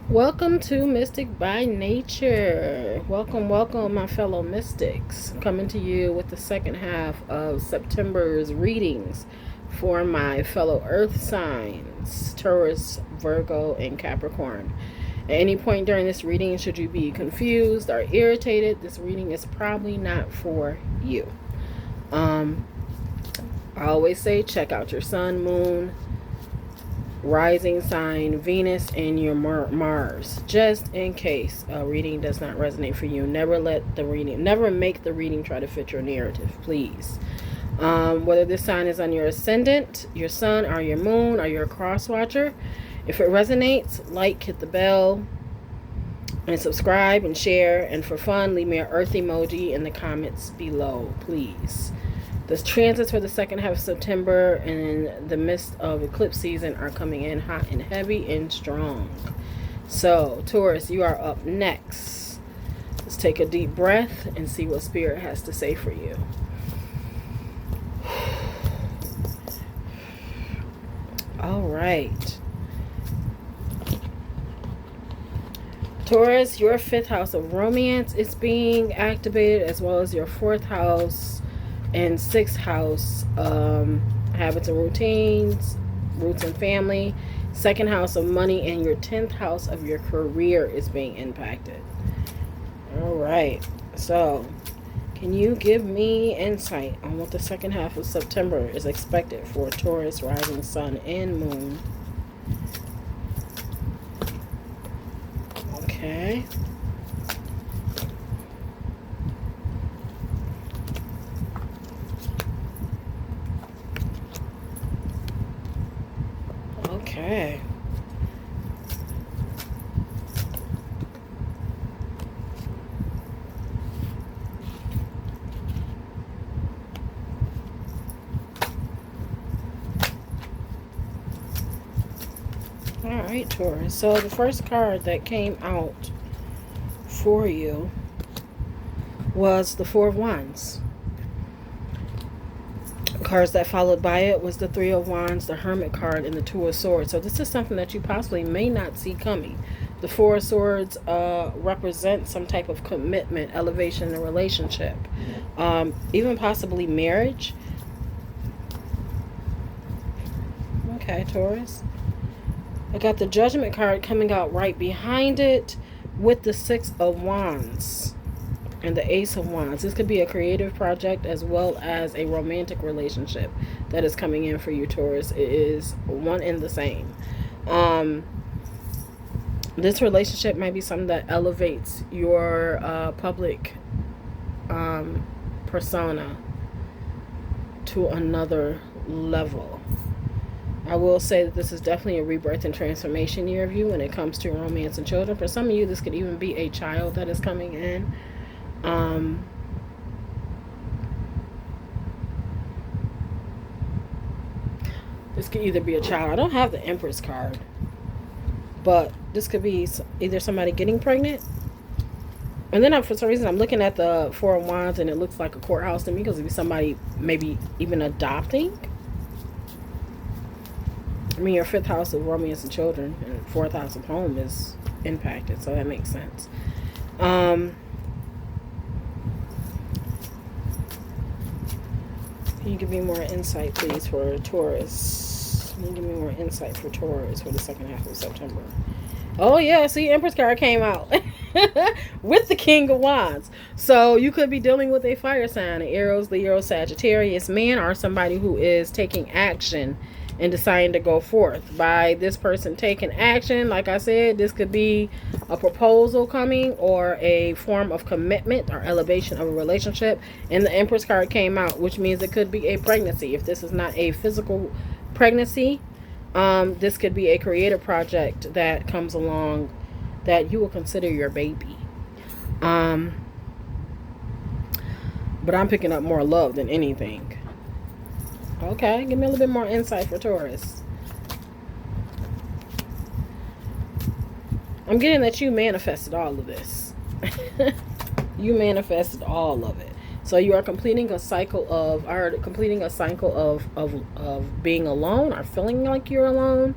Welcome to Mystic by Nature. Welcome, my fellow mystics. I'm coming to you with the second half of September's readings for my fellow earth signs, Taurus, Virgo, and Capricorn. At any point during this reading, should you be confused or irritated, this reading is probably not for you. I always say check out your sun, moon, rising sign, Venus, and your Mars, just in case a reading does not resonate for you. Never make the reading try to fit your narrative, please. Whether this sign is on your ascendant, your sun, or your moon, or your cross watcher, if it resonates, like, hit the bell, and subscribe and share. And for fun, leave me an earth emoji in the comments below, please. The transits for the second half of September in the midst of eclipse season are coming in hot and heavy and strong. So, Taurus, you are up next. Let's take a deep breath and see what Spirit has to say for you. All right. Taurus, your fifth house of romance is being activated, as well as your fourth house and sixth house, habits and routines, roots and family. Second house of money, and your 10th house of your career is being impacted. All right. So, can you give me insight on what the second half of September is expected for Taurus, rising sun, and moon? Okay. Okay. All right, Taurus. So the first card that came out for you was the Four of Wands. Cards that followed by it was the Three of Wands, the Hermit card, and the Two of Swords. So this is something that you possibly may not see coming. The Four of Swords represent some type of commitment, elevation in a relationship, even possibly marriage. Okay, Taurus. I got the Judgment card coming out right behind it with the Six of Wands and the Ace of Wands. This could be a creative project as well as a romantic relationship that is coming in for you, Taurus. It is one and the same. This relationship might be something that elevates your public persona to another level. I will say that this is definitely a rebirth and transformation year of you when it comes to romance and children. For some of you, this could even be a child that is coming in. This could either be a child. I don't have the Empress card, but this could be either somebody getting pregnant. And then for some reason, I'm looking at the Four of Wands, and it looks like a courthouse to me, because it could be somebody maybe even adopting. I mean, your fifth house of romance and children and fourth house of home is impacted, so that makes sense. Can you give me more insight, please, for Taurus? Can you give me more insight for Taurus for the second half of September? Oh, yeah, see, Empress card came out with the King of Wands. So you could be dealing with a fire sign, an Aries, Leo, Sagittarius man, or somebody who is taking action and deciding to go forth. By this person taking action, like I said, this could be a proposal coming or a form of commitment or elevation of a relationship. And the Empress card came out, which means it could be a pregnancy. If this is not a physical pregnancy, this could be a creative project that comes along that you will consider your baby. But I'm picking up more love than anything. Okay, give me a little bit more insight for Taurus. I'm getting that you manifested all of this. You manifested all of it. So you are completing a cycle of being alone or feeling like you're alone.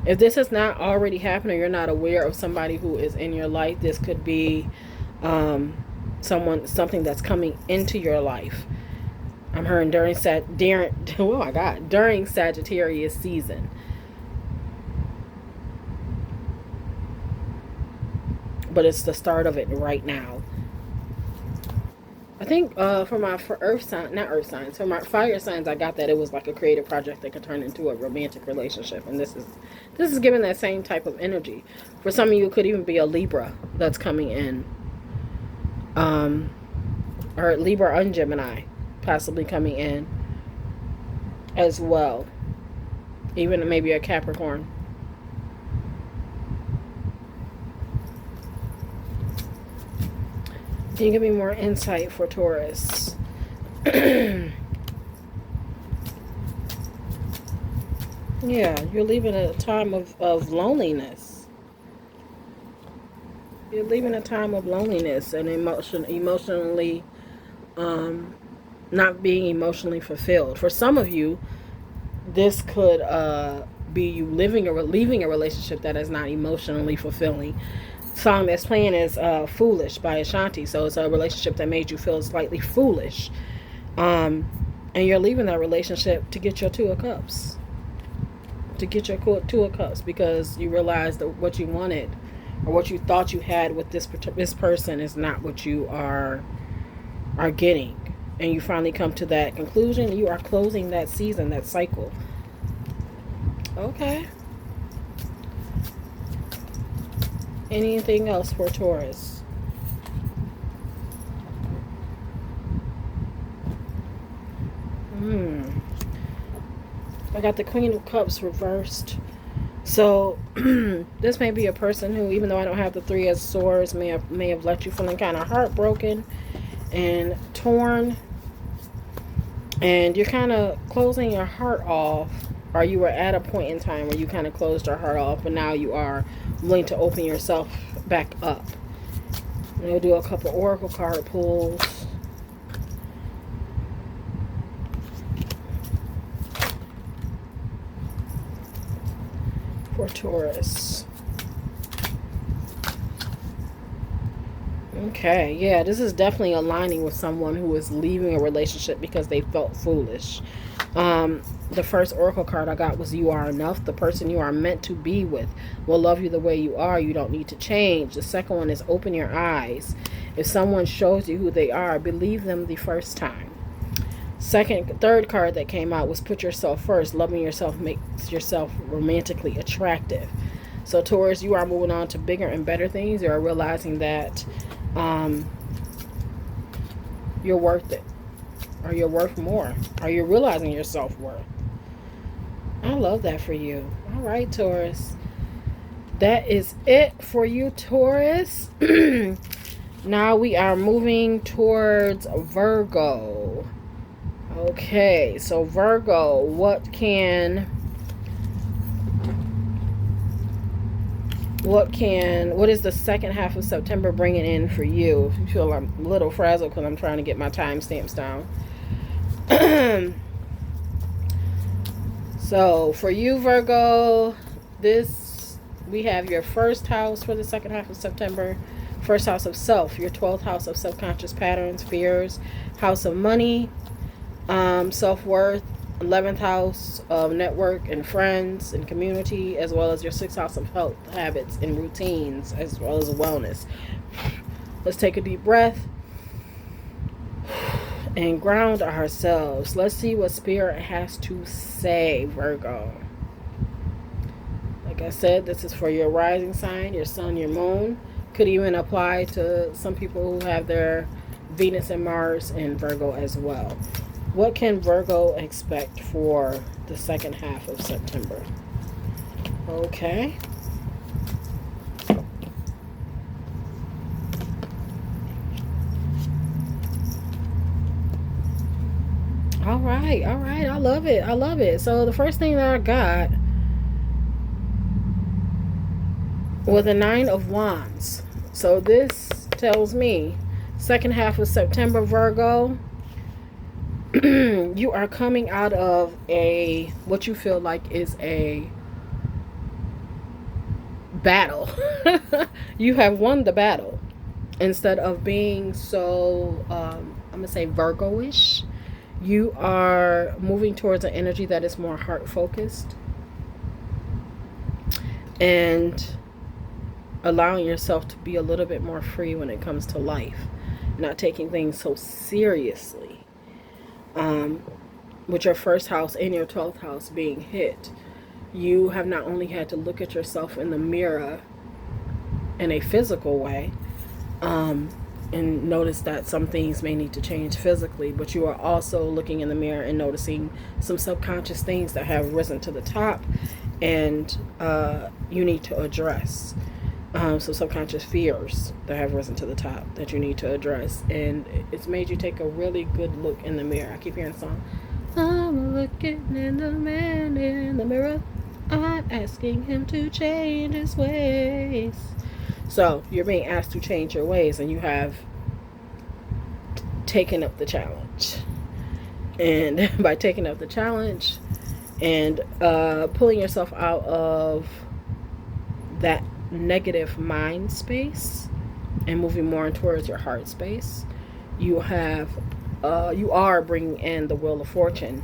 If this has not already happened or you're not aware of somebody who is in your life, this could be something that's coming into your life. I'm hearing during during Sagittarius season. But it's the start of it right now. I think for my for my fire signs, I got that it was like a creative project that could turn into a romantic relationship, and this is giving that same type of energy. For some of you, it could even be a Libra that's coming in, or Libra and Gemini, possibly coming in as well. Even maybe a Capricorn. Can you give me more insight for Taurus? Yeah, you're leaving a time of loneliness. You're leaving a time of loneliness and emotionally, not being emotionally fulfilled. For some of you, this could be you leaving a relationship that is not emotionally fulfilling. Song that's playing is Foolish by Ashanti. So it's a relationship that made you feel slightly foolish. And you're leaving that relationship to get your Two of Cups. To get your Two of Cups because you realized that what you wanted or what you thought you had with this person is not what you are getting. And you finally come to that conclusion. You are closing that season, that cycle. Okay. Anything else for Taurus? I got the Queen of Cups reversed. So this may be a person who, even though I don't have the Three of Swords, may have left you feeling kind of heartbroken and torn. And you're kind of closing your heart off, or you were at a point in time where you kind of closed your heart off, but now you are willing to open yourself back up. We'll do a couple oracle card pulls. For Taurus. Okay, yeah, this is definitely aligning with someone who is leaving a relationship because they felt foolish. The first oracle card I got was You Are Enough. The person you are meant to be with will love you the way you are. You don't need to change. The second one is Open Your Eyes. If someone shows you who they are, believe them the first time. Third card that came out was Put Yourself First. Loving yourself makes yourself romantically attractive. So Taurus, you are moving on to bigger and better things. You are realizing that you're worth it. Or you're worth more. Or you're realizing your self-worth. I love that for you. All right, Taurus. That is it for you, Taurus. Now we are moving towards Virgo. Okay, so Virgo, what is the second half of September bringing in for you? If you feel I'm a little frazzled because I'm trying to get my timestamps down. So for you, Virgo, we have your first house for the second half of September. First house of self, your 12th house of subconscious patterns, fears, house of money, self-worth, 11th house of network and friends and community, as well as your 6th house of health, habits, and routines, as well as wellness. Let's take a deep breath and ground ourselves. Let's see what Spirit has to say, Virgo. Like I said, this is for your rising sign, your sun, your moon. Could even apply to some people who have their Venus and Mars in Virgo as well. What can Virgo expect for the second half of September? Okay. All right. I love it. So the first thing that I got was the 9 of Wands. So this tells me second half of September, Virgo, you are coming out of what you feel like is a battle. You have won the battle. Instead of being so, I'm going to say Virgo-ish, you are moving towards an energy that is more heart-focused and allowing yourself to be a little bit more free when it comes to life, not taking things so seriously. With your first house and your 12th house being hit, you have not only had to look at yourself in the mirror in a physical way, and notice that some things may need to change physically, but you are also looking in the mirror and noticing some subconscious things that have risen to the top and you need to address. Some subconscious fears that have risen to the top that you need to address, and it's made you take a really good look in the mirror. I keep hearing the song, I'm looking in the man in the mirror, I'm asking him to change his ways. So you're being asked to change your ways, and you have taken up the challenge. And by taking up the challenge and pulling yourself out of that negative mind space and moving more towards your heart space, you are bringing in the Wheel of Fortune,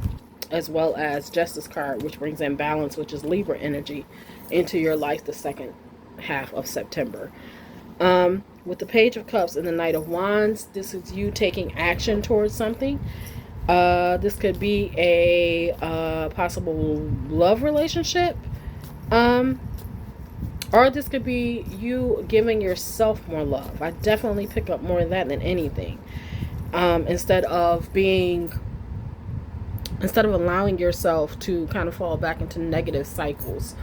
as well as Justice card, which brings in balance, which is Libra energy, into your life the second half of September. With the Page of Cups and the Knight of Wands, this is you taking action towards something. This could be a possible love relationship, or this could be you giving yourself more love. I definitely pick up more of that than anything. Instead of allowing yourself to kind of fall back into negative cycles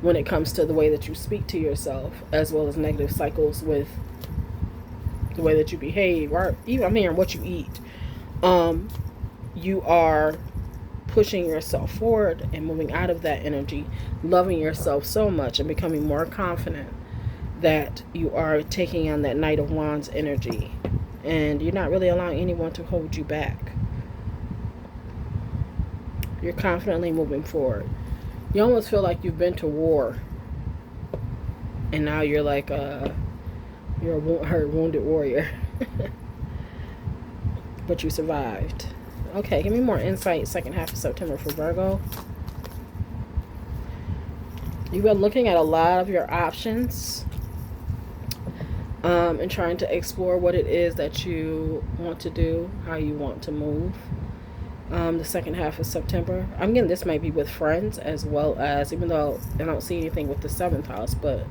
when it comes to the way that you speak to yourself, as well as negative cycles with the way that you behave, or even I'm hearing what you eat. You are pushing yourself forward and moving out of that energy, loving yourself so much and becoming more confident that you are taking on that Knight of Wands energy, and you're not really allowing anyone to hold you back. You're confidently moving forward. You almost feel like you've been to war, and now you're like you're a hurt, wounded warrior. But you survived. Okay, give me more insight second half of September for Virgo. You've been looking at a lot of your options, and trying to explore what it is that you want to do, how you want to move. The second half of September, I'm getting this might be with friends, as well as, even though I don't see anything with the 7th house, but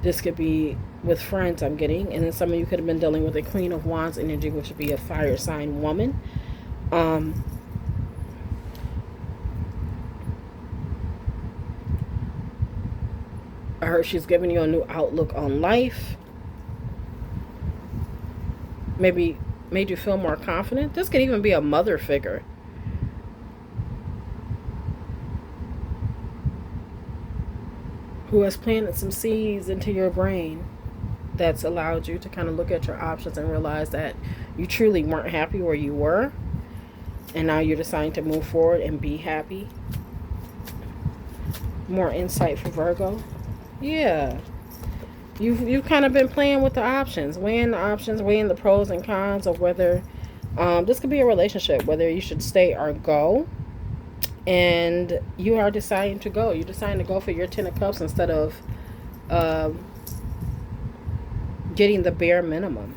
this could be with friends I'm getting. And then some of you could have been dealing with a Queen of Wands energy, which would be a fire sign woman. I heard she's giving you a new outlook on life. Maybe made you feel more confident. This could even be a mother figure. Who has planted some seeds into your brain that's allowed you to kind of look at your options and realize that you truly weren't happy where you were, and now you're deciding to move forward and be happy. More insight for Virgo. Yeah, you've kind of been playing with the options, weighing the pros and cons of whether this could be a relationship, whether you should stay or go. And you are deciding to go. You're deciding to go for your 10 of Cups instead of getting the bare minimum.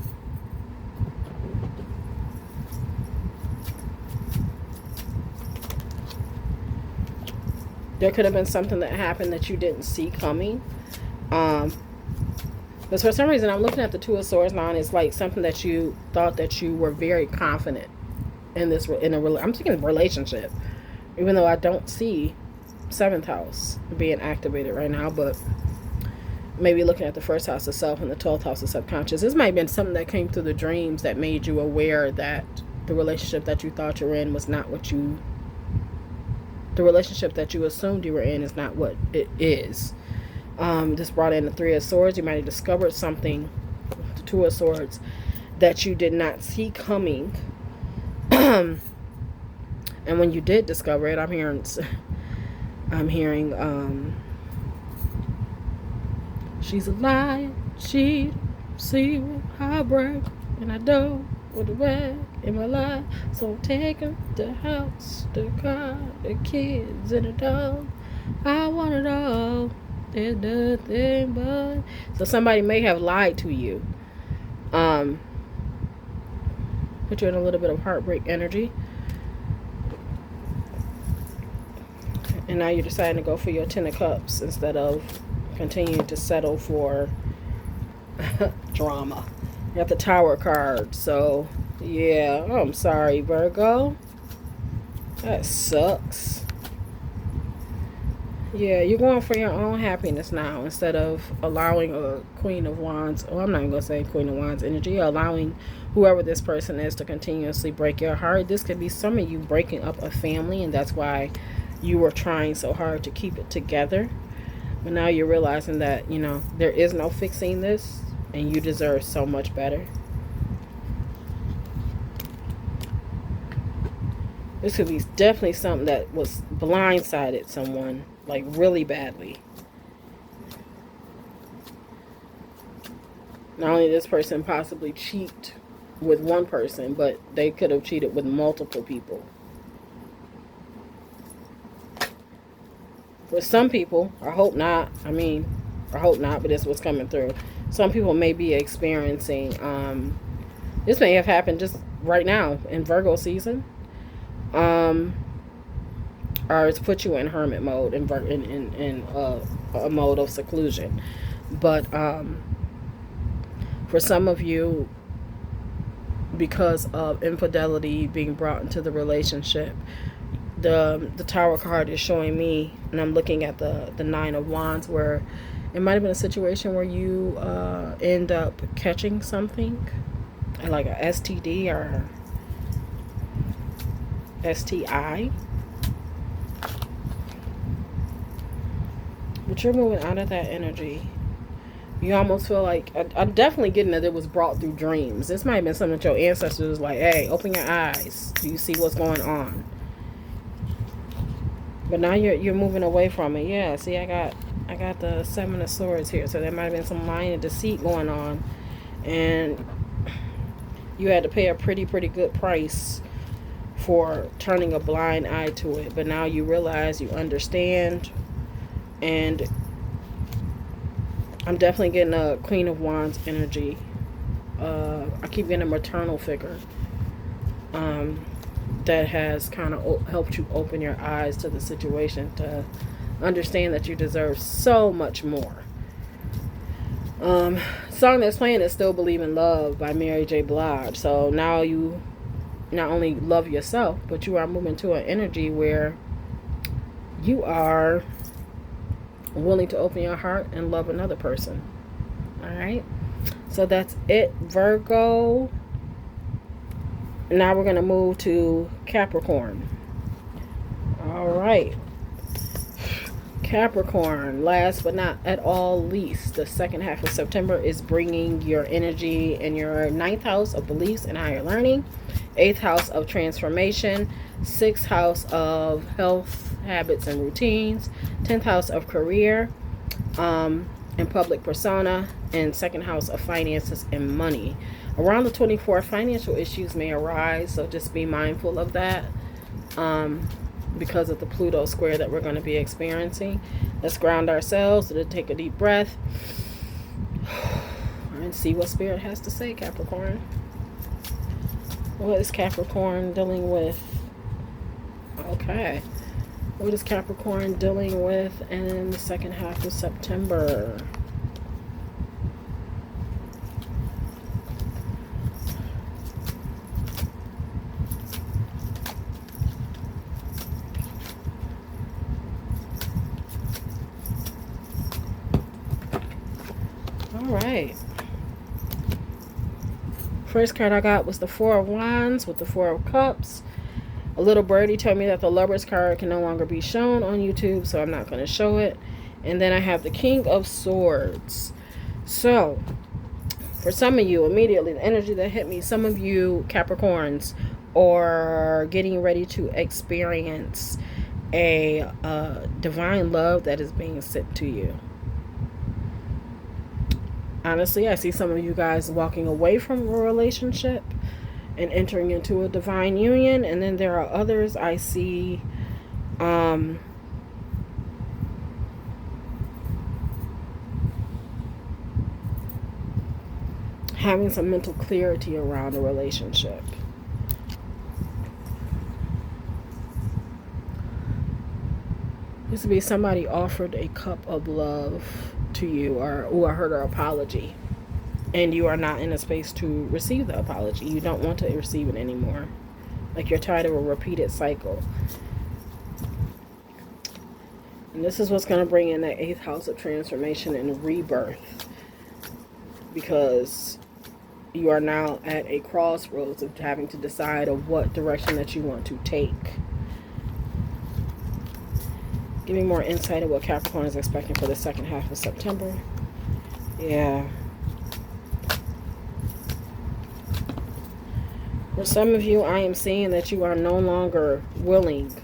There could have been something that happened that you didn't see coming. But for some reason, I'm looking at the 2 of Swords now, and it's like something that you thought that you were very confident in this, I'm thinking relationship. Even though I don't see 7th house being activated right now, but maybe looking at the 1st house of self and the 12th house of subconscious. This might have been something that came through the dreams that made you aware that the relationship that you thought you were in was not what you... The relationship that you assumed you were in is not what it is. This brought in the 3 of Swords. You might have discovered something, the 2 of Swords, that you did not see coming. And when you did discover it, I'm hearing She's a liar, cheat, see, heartbreak, and I don't with the bag in my life. So I'm taking the house, the car, the kids, and the dog. I want it all. There's nothing but. So somebody may have lied to you. Put you in a little bit of heartbreak energy. And now you're deciding to go for your 10 of Cups instead of continuing to settle for drama. You got the Tower card. So, yeah. Oh, I'm sorry, Virgo. That sucks. Yeah, you're going for your own happiness now instead of allowing a Queen of Wands. Oh, I'm not even going to say Queen of Wands energy. Allowing whoever this person is to continuously break your heart. This could be some of you breaking up a family, and that's why you were trying so hard to keep it together. But now you're realizing that, you know, there is no fixing this, and you deserve so much better. This could be definitely something that was blindsided someone, like really badly. Not only this person possibly cheat with one person, but they could have cheated with multiple people. With some people, I hope not. I hope not, but it's what's coming through. Some people may be experiencing, this may have happened just right now in Virgo season. Or it's put you in hermit mode, in a mode of seclusion. But for some of you, because of infidelity being brought into the relationship, the Tower card is showing me, and I'm looking at the Nine of Wands, where it might have been a situation where you end up catching something like a STD or STI. But you're moving out of that energy. You almost feel like, I'm definitely getting that it was brought through dreams. This might have been something that your ancestors was like, hey, open your eyes. Do you see what's going on? But now you're moving away from it. Yeah, see, I got the Seven of Swords here. So there might have been some lying and deceit going on. And you had to pay a pretty good price for turning a blind eye to it. But now you realize, you understand. And I'm definitely getting a Queen of Wands energy. I keep getting a maternal figure that has kind of helped you open your eyes to the situation, to understand that you deserve so much more. Song that's playing is Still Believe in Love by Mary J. Blige. So now you not only love yourself, but you are moving to an energy where you are willing to open your heart and love another person. All right, so that's it, Virgo. Now we're going to move to Capricorn. All right, Capricorn, last but not at all least, the second half of September is bringing your energy in your 9th house of beliefs and higher learning, 8th house of transformation, 6th house of health, habits, and routines, 10th house of career and public persona, and 2nd house of finances and money. Around the 24th, financial issues may arise, so just be mindful of that because of the Pluto square that we're going to be experiencing. Let's ground ourselves. Let's take a deep breath and see what Spirit has to say, Capricorn. What is Capricorn dealing with? Okay. What is Capricorn dealing with in the second half of September? All right. First card I got was the Four of Wands with the Four of Cups. A little birdie told me that the Lovers card can no longer be shown on YouTube, so I'm not going to show it. And then I have the King of Swords. So, for some of you, immediately, the energy that hit me, some of you Capricorns are getting ready to experience a divine love that is being sent to you. Honestly, I see some of you guys walking away from a relationship and entering into a divine union. And then there are others I see having some mental clarity around a relationship. This would be somebody offered a cup of love to you, or heard an apology, and you are not in a space to receive the apology. You don't want to receive it anymore. Like you're tired of a repeated cycle. And this is what's going to bring in that 8th house of transformation and rebirth. Because you are now at a crossroads of having to decide of what direction that you want to take. Give me more insight of what Capricorn is expecting for the second half of September. Yeah. For some of you, I am seeing that you are no longer willing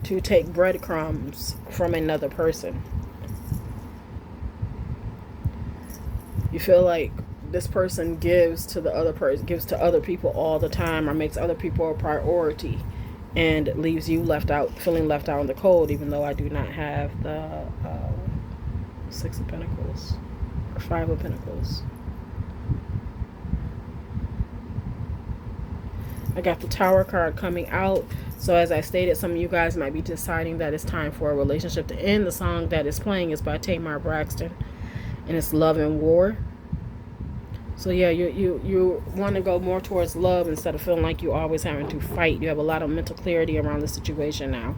to take breadcrumbs from another person. You feel like this person gives to the other person, gives to other people all the time, or makes other people a priority, and leaves you left out, feeling left out in the cold, even though I do not have the 6 of Pentacles or 5 of Pentacles. I got the Tower card coming out. So as I stated, some of you guys might be deciding that it's time for a relationship to end. The song that is playing is by Tamar Braxton, and it's Love and War. So yeah, you want to go more towards love instead of feeling like you're always having to fight. You have a lot of mental clarity around the situation now.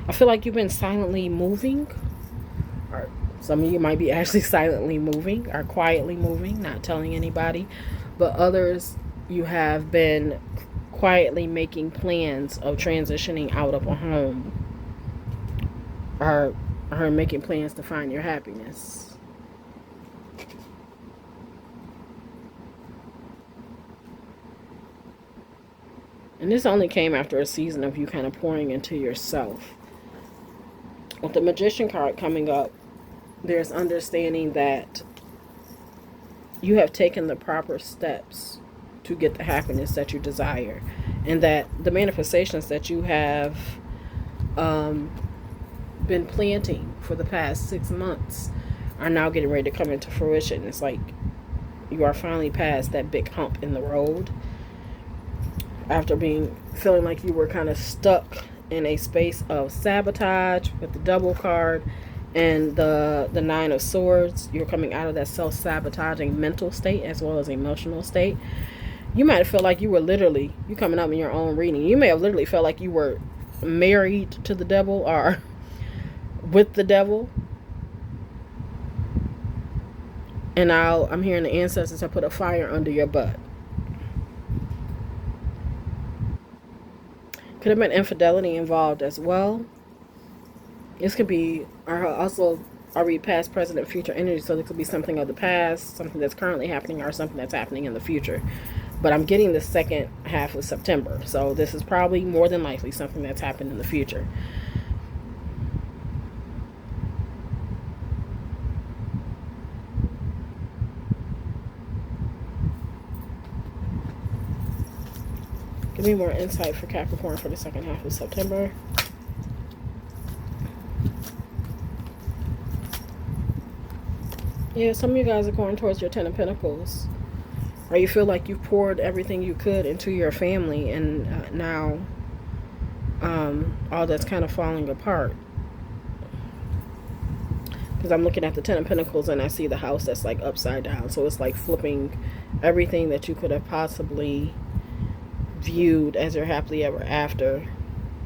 I feel like you've been silently moving. Or some of you might be actually silently moving or quietly moving, not telling anybody. But others, you have been quietly making plans of transitioning out of a home. Or making plans to find your happiness. And this only came after a season of you kind of pouring into yourself. With the Magician card coming up, there's understanding that you have taken the proper steps to get the happiness that you desire. And that the manifestations that you have been planting for the past 6 months are now getting ready to come into fruition. It's like you are finally past that big hump in the road. After feeling like you were kind of stuck in a space of sabotage with the Double card and the 9 of Swords, you're coming out of that self-sabotaging mental state as well as emotional state. You might feel like you coming up in your own reading. You may have literally felt like you were married to the devil or with the devil. And now I'm hearing the ancestors have put a fire under your butt. Could have been infidelity involved as well. This could be also, I read past, present, and future energy, so there could be something of the past, something that's currently happening, or something that's happening in the future. But I'm getting the second half of September, so this is probably more than likely something that's happened in the future. Give me more insight for Capricorn for the second half of September. Yeah, some of you guys are going towards your 10 of Pentacles. Or you feel like you've poured everything you could into your family, and now all that's kind of falling apart. Because I'm looking at the 10 of Pentacles and I see the house that's like upside down. So it's like flipping everything that you could have possibly viewed as your happily ever after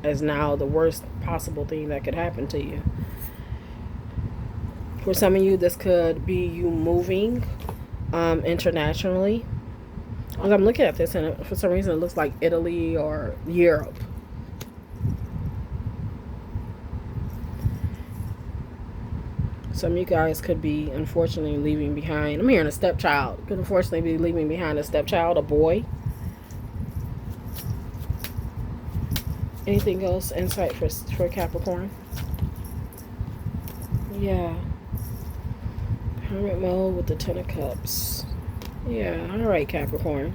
as now the worst possible thing that could happen to you. For some of you, this could be you moving internationally. As I'm looking at this, and for some reason it looks like Italy or Europe. Some of you guys could be unfortunately leaving behind, I'm hearing a stepchild, could unfortunately be leaving behind a stepchild, a boy. Anything else? Insight for Capricorn? Yeah. Hermit mode with the Ten of Cups. Yeah, all right, Capricorn.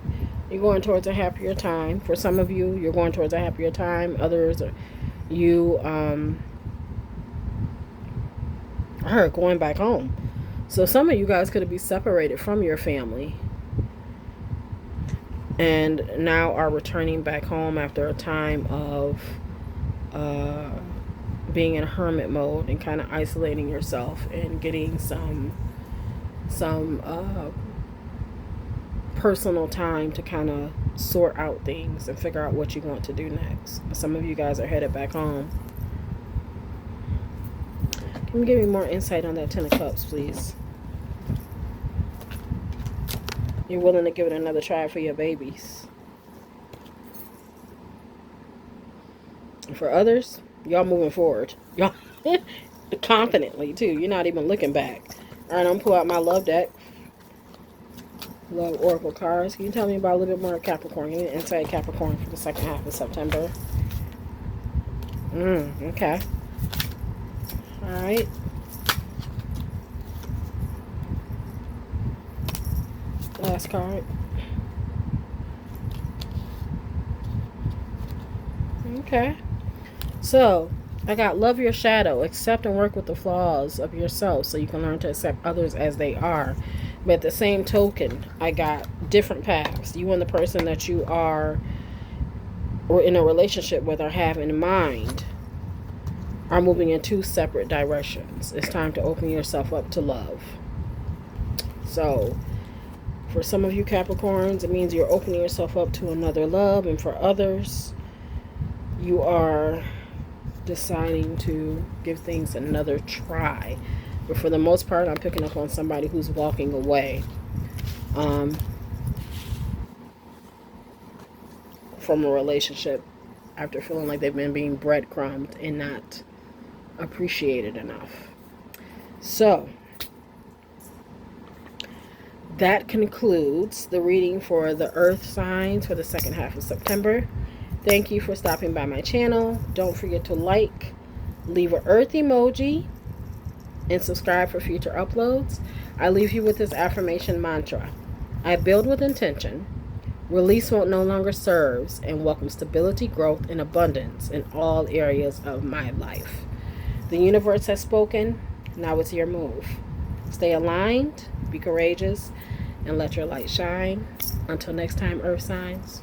You're going towards a happier time. For some of you, you're going towards a happier time. Others, you are going back home. So some of you guys could be separated from your family and now are returning back home after a time of being in hermit mode and kind of isolating yourself and getting some personal time to kind of sort out things and figure out what you want to do next. Some of you guys are headed back home. Can you give me more insight on that Ten of Cups, please? You're willing to give it another try for your babies. And for others, y'all moving forward. Y'all confidently, too. You're not even looking back. All right, I'm going to pull out my love deck. Love Oracle cards. Can you tell me about a little bit more Capricorn? Give me insight Capricorn for the second half of September. Okay. All right. Last card. Okay. So, I got love your shadow. Accept and work with the flaws of yourself so you can learn to accept others as they are. But at the same token, I got different paths. You and the person that you are or in a relationship with or have in mind are moving in two separate directions. It's time to open yourself up to love. So, for some of you Capricorns, it means you're opening yourself up to another love. And for others, you are deciding to give things another try. But for the most part, I'm picking up on somebody who's walking away from a relationship after feeling like they've been being breadcrumbed and not appreciated enough. So, that concludes the reading for the Earth signs for the second half of September. Thank you for stopping by my channel. Don't forget to like, leave an Earth emoji, and subscribe for future uploads. I leave you with this affirmation mantra. I build with intention, release what no longer serves, and welcome stability, growth, and abundance in all areas of my life. The universe has spoken. Now it's your move. Stay aligned, be courageous, and let your light shine. Until next time, Earth signs.